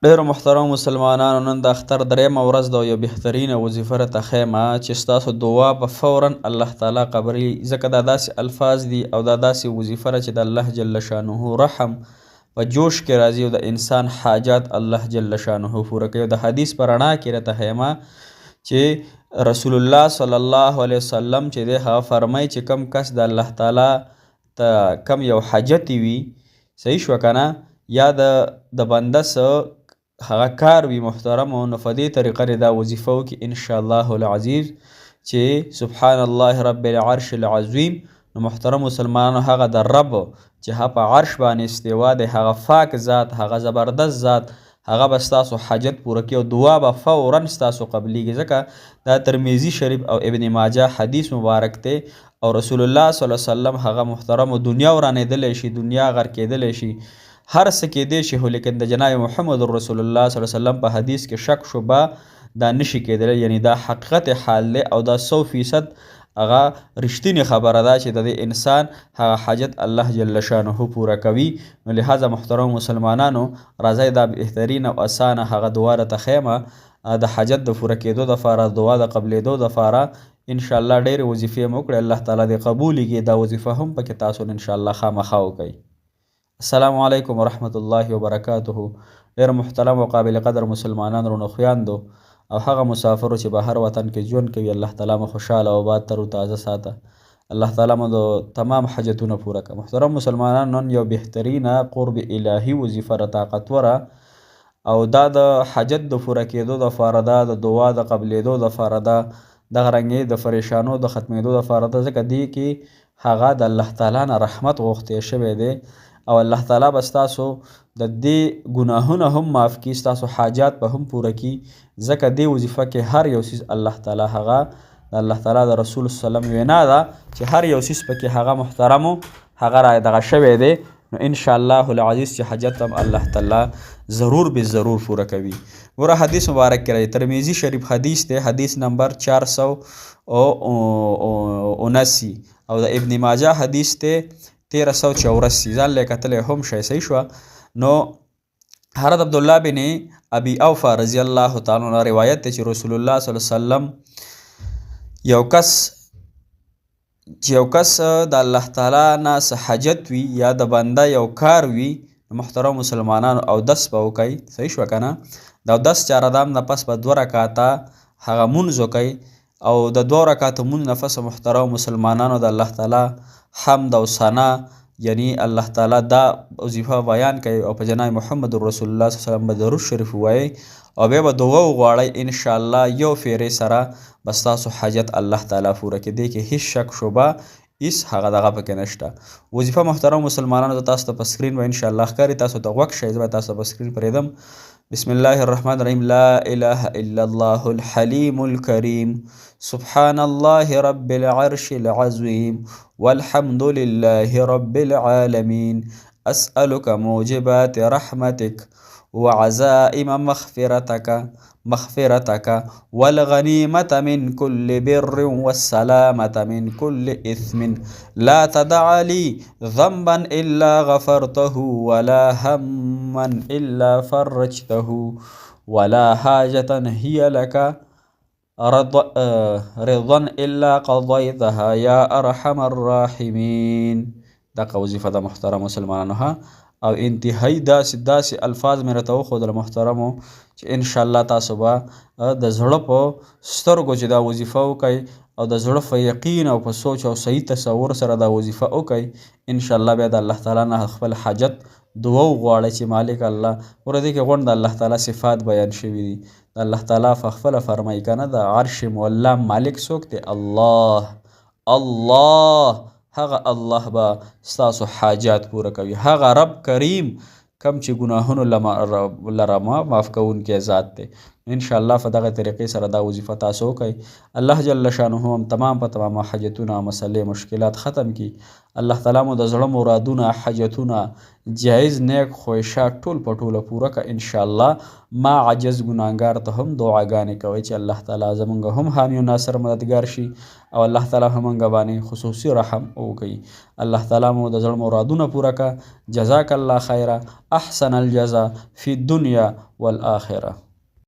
ډیرو محترم مسلمانانو، نن د اختر دریمه ورځ ده او یو بهترینه وظیفه راته ښیمه چې ستاسو دعا به فورا الله تعالی قبلوي، ځکه دا داسې الفاظ دي او دا داسې وظیفه ده چې د الله جل شانه رحم په جوش کې راځي او د انسان حاجات الله جل شانه پوره کوي. د حدیث په رڼا کې راته ښیمه چې رسول الله صلی الله علیه وسلم چې دی هغه فرمایي چې کم کس د الله تعالی ته کم یو حاجت وي، صحیح شوه که نه، یا د بنده څه هغه کار وي محترمو، نو په دې طریقه دا وظیفه وکړي انشاءالله العزیز چې سبحان الله رب العرش العظیم. نو محترم مسلمانانو، هغه د رب چې هغه په عرش باندې استوا دی، هغه پاک ذات، هغه زبردست ذات، هغه به ستاسو حاجت پوره کړي او دعا به فورا ستاسو قبلیږي، ځکه دا ترمذي شریف او ابن ماجه حدیث مبارک دی او رسول الله صلی الله علیه وسلم هغه محترمو دنیا ورانېدلی شي، دنیا غر کېدلی شي، هر څه کېدی شي، خو لیکن د جناب محمد رسول الله صلی الله علیه وسلم په حدیث کې شک شبه دا نشي کېدلی، یعنی دا حقیقت حال دی او دا 100% هغه رښتینې خبره ده چې د دې انسان هغه حاجت الله جل شانه پوره کوي. نو لهذا محترم مسلمانانو، راځئ دا بهترین او اسانه هغه دعا راته ښیمه د حاجت د پوره کېدو دپاره، دعا د قبلېدو دپاره. انشاءالله ډېرې وظیفې مو وکړئ، الله تعالی دې قبول کړي، دا وظیفه هم پکې تاسو انشاءالله خامخا وکئ. السلام علیکم ورحمت الله وبرکاته. ډېر محترم او قابل قدر مسلمانان رونو خویندو او هغه مسافرو چې بهر وطن کې ژوند کوي، الله تعالی مو خوشحاله او آباد تر و تازه ساته، الله تعالی مو د تمام حاجتونه پوره کړه. محترم مسلمانان، نن یو بهترینه قرب الهي وظیفه را طاقتوره او دا د حاجت د پوره کېدو دپاره ده، د دعا د قبلېدو دپاره ده، دغه رنګې د پریشانو د ختمېدو دپاره ده، ځکه دې کې هغه د الله تعالی نه رحمت غوښتی شوی دی او الله تعالی به ستاسو د دې ګناهونه هم معاف کړي، ستاسو حاجات به هم پوره کړي، ځکه دې وظیفه کې هر یو څیز الله تعالی هغه د الله تعالی د رسول صلی الله علیه وسلم وینا ده چې هر یو څیز پکې هغه محترمو هغه را دغه شوی دی. نو انشاءالله العزیز چې حاجت هم الله تعالی ضرور به ضرور پوره کوي. ګوره حدیث مبارک کې راځي، ترمذي شریف حدیث دی، حدیث نمبر 479 او د ابن ماجه حدیث دی 1384. ځان له کتلی هم شی، صحیح شوه. نو حضرت عبدالله بن ابي اوفا رضی الله تعالی عنه روایت دی چې رسول الله صلی الله علیه وسلم یو کس د الله تعالی نه څه حاجت وي یا د بنده یو کار وي، محترم مسلمانانو اودس به وکئ، صحیح شوه که نه. د اودس چاره دام نه پس به 2 رکعاته هغه مونځ وکئ او د 2 رکعاته مونځ نه پس محترم مسلمانانو د الله تعالی حمد او ثنا، یعنی الله تعالی دا وظیفه بیان کوي او په جناب محمد رسول الله صلی الله علیه وسلم به درود شریف ووایئ او بیا به دعا وغواړئ، انشاءالله یو فیرې سره به ستاسو حاجت الله تعالی پوره کړي. دې کې هیڅ شک شبه هیڅ هغه دغه پکې نشته. وظیفه محترم مسلمانانو زه تاسو ته په سکرین به انشاءالله ښکاري، تاسو ته غوږ شئ، زه به تاسو په سکرین پرېږدم. بسم الله الرحمن الرحیم. لا اله الا الله الحلیم الکریم سبحان الله رب العرش العظیم والحمد لله رب العالمین اسألك موجبات رحمتك وعزائم مغفرتك والغنيمة من كل بر والسلامة من كل إثم لا تدع لي ذنبا إلا غفرته ولا هما إلا فرجته ولا حاجة هي لك رضا إلا قضيتها يا أرحم الراحمين. دغه وظیفه د محترم مسلمانانو ها او انتهایی داسې الفاظ مې راته وښودل محترمو چې انشاءالله تاسو به د زړه په سترګو چې دا وظیفه وکئ او د زړه په یقین او په سوچ او صحیح تصور سره دا وظیفه وکئ، انشاءالله بیا د الله تعالی نه خپل حاجت دعا وغواړئ چې مالک الله. ګوره دې کې غونډ د الله تعالی صفات بیان شوي دي. د الله تعالی په خپله فرمایي که نه، د عرش مولا مالک څوک دی؟ الله هغه الله به ستاسو حاجات پوره کوي، هغه رب کریم کم چې ګناهونو لره معاف کوونکی ذات دی. انشاءالله په دغه طریقې سره دا وظیفه تاسو وکړئ. الله جل شانه هم تمام په تمام حاجتونه مسلې مشکلات ختم کړي. الله تعالی مو د زړه مرادونه حاجتونه جایز نیک خواهشات ټول په ټوله پوره کړه انشاءالله. ما عجز ګناهګار ته هم دعاګانې کوئ چې الله تعالی زمونږ هم حامی و ناصر مددګار شي او الله تعالی همونږ باندې خصوصي رحم وکړي. الله تعالی مو د زړه مرادونه پوره کړه. جزاک الله خیره. احسن الجزا فی الدنیا والآخره.